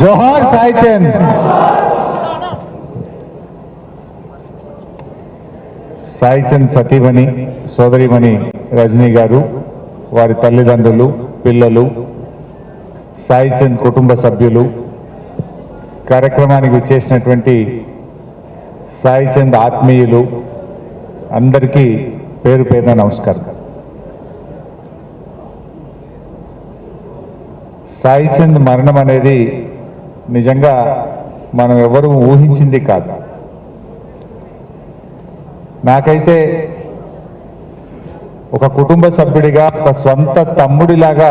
జోహార్ సాయి చంద్. సాయి చంద్ సతీమణి సోదరిమణి రజనీ గారు, వారి తల్లిదండ్రులు, పిల్లలు, సాయి చంద్ కుటుంబ సభ్యులు, కార్యక్రమానికి విచ్చేసినటువంటి సాయి చంద్ ఆత్మీయులు అందరికీ పేరు పేరున నమస్కారం. సాయి చంద్ మరణం అనేది నిజంగా మనం ఎవరూ ఊహించింది కాదు. నాకైతే ఒక కుటుంబ సభ్యుడిగా, ఒక స్వంత తమ్ముడిలాగా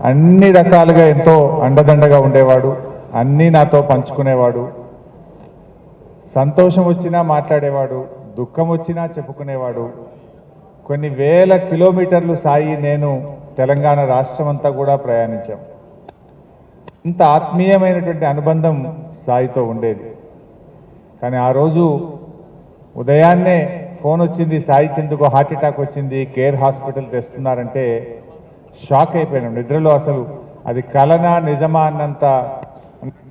అన్ని రకాలుగా ఎంతో అండదండగా ఉండేవాడు. అన్నీ నాతో పంచుకునేవాడు. సంతోషం వచ్చినా మాట్లాడేవాడు, దుఃఖం వచ్చినా చెప్పుకునేవాడు. కొన్ని వేల కిలోమీటర్లు సాయి నేను తెలంగాణ రాష్ట్రం అంతా కూడా ప్రయాణించాం. ఇంత ఆత్మీయమైనటువంటి అనుబంధం సాయితో ఉండేది. కానీ ఆ రోజు ఉదయాన్నే ఫోన్ వచ్చింది, సాయి చంద్కు హార్ట్ అటాక్ వచ్చింది, కేర్ హాస్పిటల్ తెస్తున్నారంటే షాక్ అయిపోయినాం. నిద్రలో అసలు అది కలనా నిజమా అన్నంత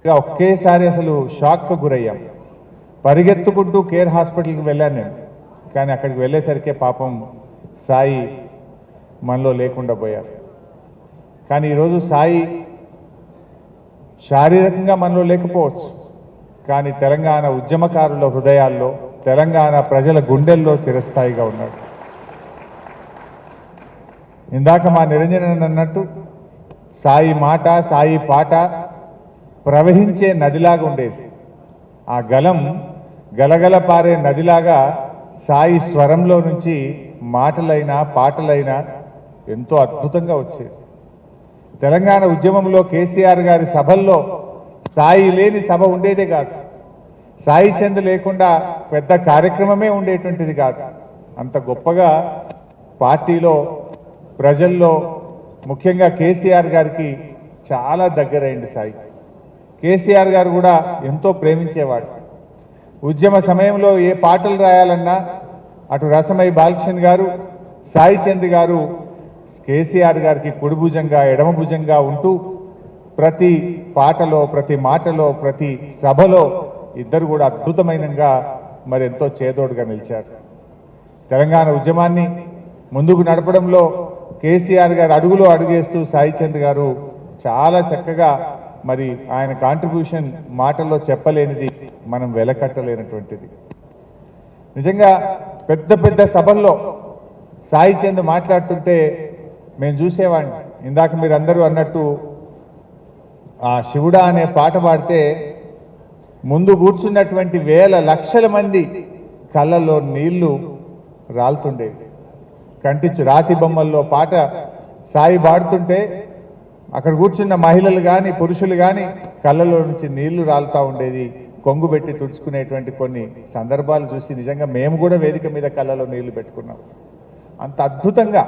ఇక ఒకేసారి అసలు షాక్కు గురయ్యాం. పరిగెత్తుకుంటూ కేర్ హాస్పిటల్కి వెళ్ళాను నేను. కానీ అక్కడికి వెళ్ళేసరికే పాపం సాయి మనలో లేకుండా పోయారు. కానీ ఈరోజు సాయి శారీరకంగా మనలో లేకపోవచ్చు, కానీ తెలంగాణ ఉద్యమకారుల హృదయాల్లో, తెలంగాణ ప్రజల గుండెల్లో చిరస్థాయిగా ఉన్నాడు. ఇందాక మా నిరంజన్ అన్నట్టు సాయి మాట, సాయి పాట ప్రవహించే నదిలాగా ఉండేది. ఆ గలం గలగల పారే నదిలాగా సాయి స్వరంలో నుంచి మాటలైనా పాటలైనా ఎంతో అద్భుతంగా వచ్చేది. తెలంగాణ ఉద్యమంలో కేసీఆర్ గారి సభల్లో సాయి లేని సభ ఉండేదే కాదు. సాయి చంద్ లేకుండా పెద్ద కార్యక్రమమే ఉండేటువంటిది కాదు. అంత గొప్పగా పార్టీలో, ప్రజల్లో, ముఖ్యంగా కేసీఆర్ గారికి చాలా దగ్గరైంది సాయి. కేసీఆర్ గారు కూడా ఎంతో ప్రేమించేవాడు. ఉద్యమ సమయంలో ఏ పాటలు రాయాలన్నా అటు రసమై బాలకృష్ణ గారు, సాయి చంద్ గారు కేసీఆర్ గారికి కుడి భుజంగా, ఎడమ భుజంగా ఉంటూ ప్రతి పాటలో, ప్రతి మాటలో, ప్రతి సభలో ఇద్దరు కూడా అద్భుతమైనగా మరి ఎంతో చేదోడుగా నిలిచారు. తెలంగాణ ఉద్యమాన్ని ముందుకు నడపడంలో కేసీఆర్ గారు అడుగులో అడుగేస్తూ సాయి చంద్ గారు చాలా చక్కగా మరి ఆయన కాంట్రిబ్యూషన్ మాటల్లో చెప్పలేనిది, మనం వెలకట్టలేనటువంటిది. నిజంగా పెద్ద పెద్ద సభల్లో సాయి చంద్ మాట్లాడుతుంటే మేము చూసేవాడిని. ఇందాక మీరు అందరూ అన్నట్టు ఆ శివుడా అనే పాట పాడితే ముందు కూర్చున్నటువంటి వేల లక్షల మంది కళ్ళల్లో నీళ్లు రాలుతుండేవి. కంటించు రాతి బొమ్మల్లో పాట సాయి పాడుతుంటే అక్కడ కూర్చున్న మహిళలు కానీ పురుషులు కానీ కళ్ళలో నుంచి నీళ్లు రాలుతూ ఉండేది. కొంగు పెట్టి తుడుచుకునేటువంటి కొన్ని సందర్భాలు చూసి నిజంగా మేము కూడా వేదిక మీద కళ్ళలో నీళ్లు పెట్టుకున్నాం. అంత అద్భుతంగా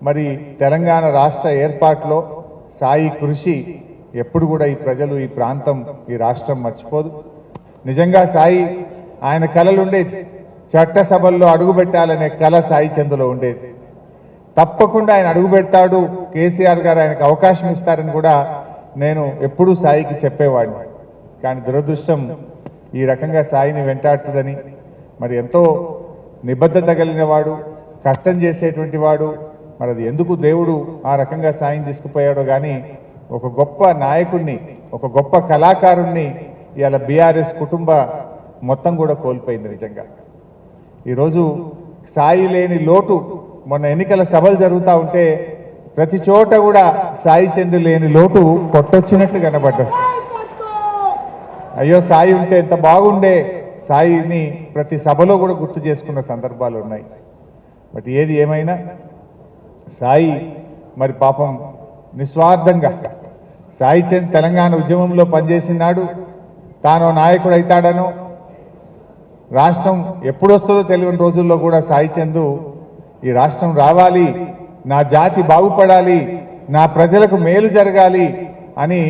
మరి తెలంగాణ రాష్ట్ర ఏర్పాటులో సాయి కృషి ఎప్పుడు కూడా ఈ ప్రజలు, ఈ ప్రాంతం, ఈ రాష్ట్రం మర్చిపోదు. నిజంగా సాయి ఆయన కళలు ఉండేది. చట్టసభల్లో అడుగుపెట్టాలనే కళ సాయి చందులో ఉండేది. తప్పకుండా ఆయన అడుగు పెడతాడు, కేసీఆర్ గారు ఆయనకు అవకాశం ఇస్తారని కూడా నేను ఎప్పుడూ సాయికి చెప్పేవాడిని. కానీ దురదృష్టం ఈ రకంగా సాయిని వెంటాడుతుందని, మరి ఎంతో నిబద్ధత కలిగిన వాడు, కష్టం చేసేటువంటి వాడు, మరి అది ఎందుకు దేవుడు ఆ రకంగా సాయిని తీసుకుపోయాడో కానీ ఒక గొప్ప నాయకుడిని, ఒక గొప్ప కళాకారుణ్ణి ఇవాళ బీఆర్ఎస్ కుటుంబ మొత్తం కూడా కోల్పోయింది. నిజంగా ఈరోజు సాయి లేని లోటు, మొన్న ఎన్నికల సభలు జరుగుతూ ఉంటే ప్రతి చోట కూడా సాయి చంద్ లేని లోటు కొట్టొచ్చినట్టు కనబడ్డది. అయ్యో సాయి ఉంటే ఎంత బాగుండే, సాయిని ప్రతి సభలో కూడా గుర్తు చేసుకున్న సందర్భాలు ఉన్నాయి. బట్ ఏది ఏమైనా సాయి మరి పాపం నిస్వార్థంగా సాయి చంద్ తెలంగాణ ఉద్యమంలో పనిచేసినాడు. తాను నాయకుడు అవుతాడనో, రాష్ట్రం ఎప్పుడు వస్తుందో తెలియని రోజుల్లో కూడా సాయి చంద్ ఈ రాష్ట్రం రావాలి, నా జాతి బాగుపడాలి, నా ప్రజలకు మేలు జరగాలి అని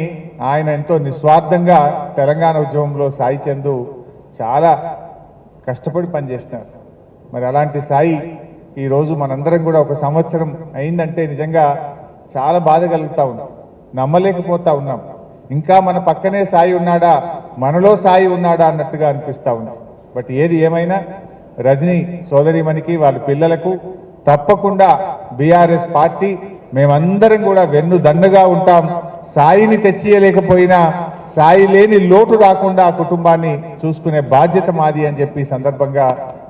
ఆయన ఎంతో నిస్వార్థంగా తెలంగాణ ఉద్యమంలో సాయి చంద్ చాలా కష్టపడి పనిచేస్తున్నారు. మరి అలాంటి సాయి ఈరోజు మనందరం కూడా ఒక సంవత్సరం అయిందంటే నిజంగా చాలా బాధ కలుగుతూ ఉన్నాం, నమ్మలేకపోతా ఉన్నాం. ఇంకా మన పక్కనే సాయి ఉన్నాడా, మనలో సాయి ఉన్నాడా అన్నట్టుగా అనిపిస్తూ ఉన్నాం. బట్ ఏది ఏమైనా రజనీ సోదరిమణికి, వాళ్ళ పిల్లలకు తప్పకుండా బీఆర్ఎస్ పార్టీ మేమందరం కూడా వెన్ను దన్నుగా ఉంటాం. సాయిని తెచ్చియలేకపోయినా సాయి లేని లోటు రాకుండా ఆ కుటుంబాన్ని చూసుకునే బాధ్యత మాది అని చెప్పి సందర్భంగా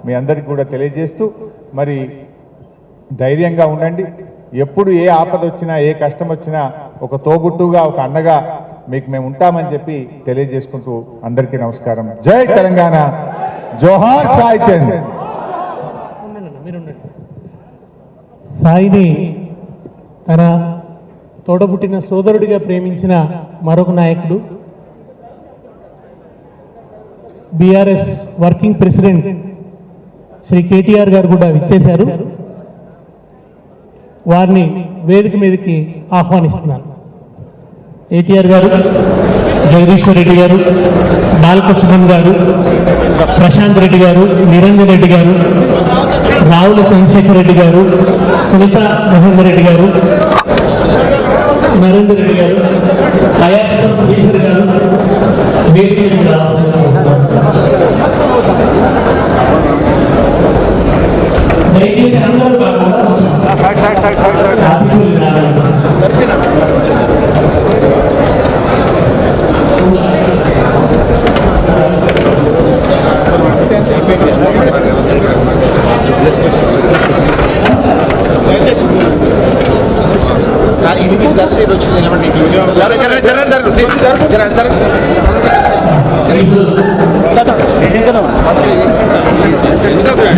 మీ అందరికీ కూడా తెలియజేస్తూ, మరి ధైర్యంగా ఉండండి. ఎప్పుడు ఏ ఆపద వచ్చినా, ఏ కష్టం వచ్చినా ఒక తోబుట్టుగా, ఒక అన్నగా మీకు మేము ఉంటామని చెప్పి తెలియజేసుకుంటూ అందరికీ నమస్కారం. జై తెలంగాణ, జోహార్ సాయి చంద్. సాయిని తన తోడబుట్టిన సోదరుడిగా ప్రేమించిన మరొక నాయకుడు, BRS working president Shri KTR గారు కూడా విచ్చేశారు. వారిని వేదిక మీదకి ఆహ్వానిస్తున్నాను. కేటీఆర్ గారు, జగదీశ్వర్ రెడ్డి గారు, బాలకృష్ణన్ గారు, ప్రశాంత్ రెడ్డి గారు, నిరంజన్ రెడ్డి గారు, రావుల చంద్రశేఖర్ రెడ్డి గారు, సునీత మహేందర్ రెడ్డి గారు, నరేందర్ రెడ్డి గారు, కయాచం శ్రీధర్ గారు వేదిక మీద రావాల్సిందిగా దయచేసి అందరూ కాకుండా అతిథులు రావాలి.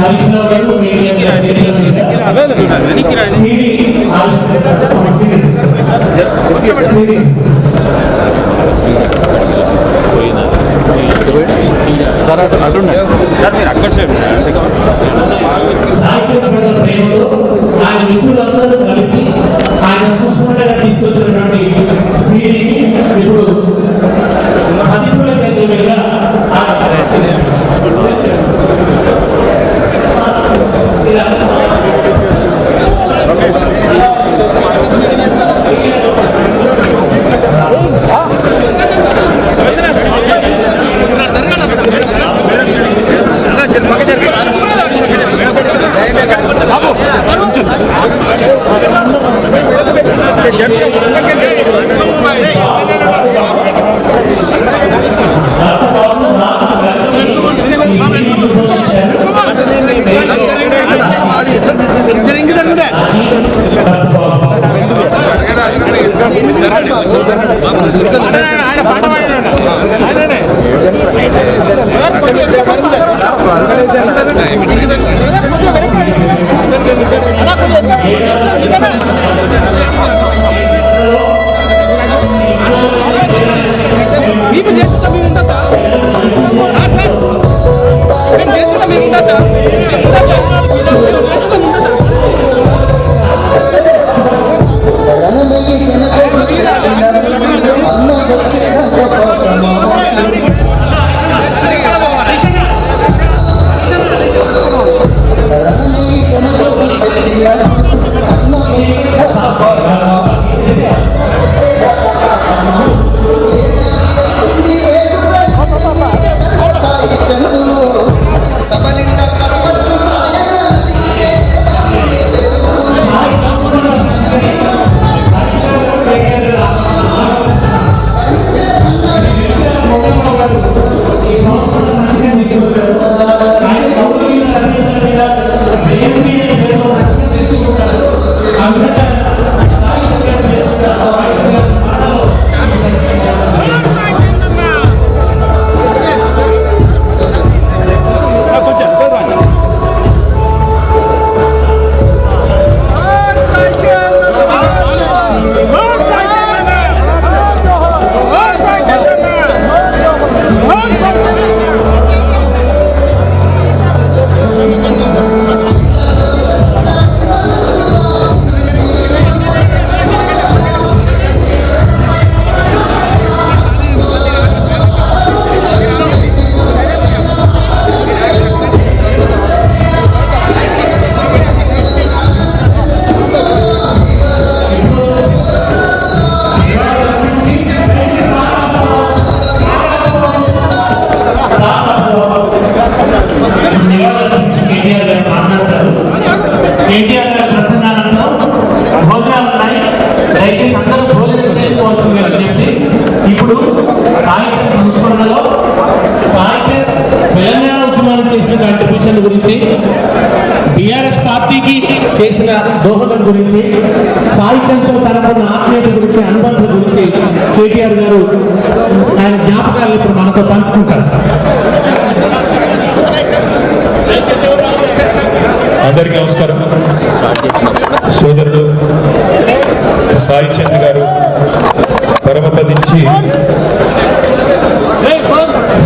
హరీష్రావు గారు మీడియా చేతుల మీద సీడీ ఆవిష్కరిస్తారు. సీడీ సాహిత్య ప్రజల ప్రేమతో ఆయన మిత్రులందరూ కలిసి ఆయన స్మృతిగా తీసుకొచ్చినటువంటి సీడీని ఇప్పుడు అతిథుల చేతుల మీద కేటీఆర్ గారు ప్రసంగానంతరం భోజనాలు ఉన్నాయి. దయచేసి అందరూ భోజనం చేసుకోవాల్సింది అని చెప్పి ఇప్పుడు సాహిత్య సంస్మరణలో సాహిత్య తెలంగాణ ఉద్యమానికి చేసిన కాంట్రిబ్యూషన్ గురించి, బీఆర్ఎస్ పార్టీకి చేసిన దోహదం గురించి, సాహిత్యంతో తనకున్న ఆత్మీయత గురించి, అనుబంధం గురించి కేటీఆర్ గారు ఆయన జ్ఞాపకాలను ఇప్పుడు మనతో పంచుకుంటారు. అందరికీ నమస్కారం. సోదరుడు సాయి చంద్ గారు పరమపదించి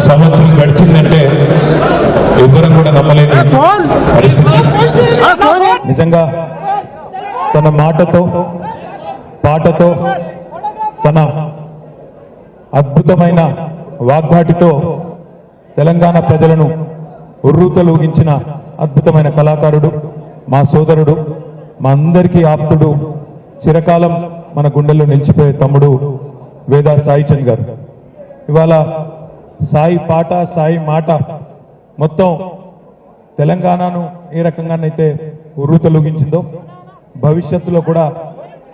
సంవత్సరం గడిచిందంటే ఎవ్వరం కూడా నమ్మలేని పరిస్థితి. నిజంగా తన మాటతో, పాటతో, తన అద్భుతమైన వాగ్దాటితో తెలంగాణ ప్రజలను ఉర్రూతలూగించిన అద్భుతమైన కళాకారుడు, మా సోదరుడు, మా అందరికీ ఆప్తుడు, చిరకాలం మన గుండెల్లో నిలిచిపోయే తమ్ముడు వేదా సాయి చంద్ గారు. ఇవాళ సాయి పాట సాయి మాట మొత్తం తెలంగాణను ఏ రకంగానైతే ఉర్రూతలూగించిందో భవిష్యత్తులో కూడా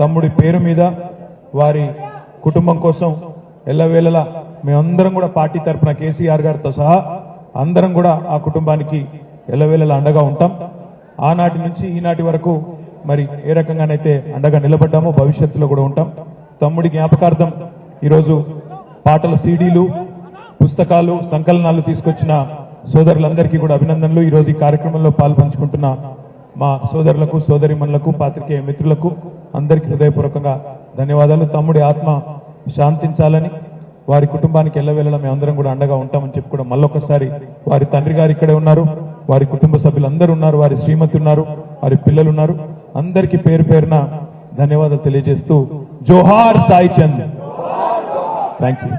తమ్ముడి పేరు మీద వారి కుటుంబం కోసం ఎల్లవేళలా మేమందరం కూడా పార్టీ తరఫున కేసీఆర్ గారితో సహా అందరం కూడా ఆ కుటుంబానికి ఎల్లవేళలా అండగా ఉంటాం. ఆనాటి నుంచి ఈనాటి వరకు మరి ఏ రకంగానైతే అండగా నిలబడ్డామో భవిష్యత్తులో కూడా ఉంటాం. తమ్ముడి జ్ఞాపకార్థం ఈరోజు పాటల సీడీలు, పుస్తకాలు, సంకలనాలు తీసుకొచ్చిన సోదరులందరికీ కూడా అభినందనలు. ఈరోజు ఈ కార్యక్రమంలో పాల్పంచుకుంటున్న మా సోదరులకు, సోదరిమణులకు, పాత్రికేయ మిత్రులకు అందరికీ హృదయపూర్వకంగా ధన్యవాదాలు. తమ్ముడి ఆత్మ శాంతించాలని, వారి కుటుంబానికి ఎల్లవేళలా మేమందరం కూడా అండగా ఉంటామని చెప్పి కూడా మళ్ళొకసారి వారి తండ్రి గారు ఇక్కడే ఉన్నారు, వారి కుటుంబ సభ్యులందరూ ఉన్నారు, వారి శ్రీమతి ఉన్నారు, వారి పిల్లలు ఉన్నారు. అందరికీ పేరు పేరున ధన్యవాదాలు తెలియజేస్తూ జోహార్ సాయి చంద్. Thank you.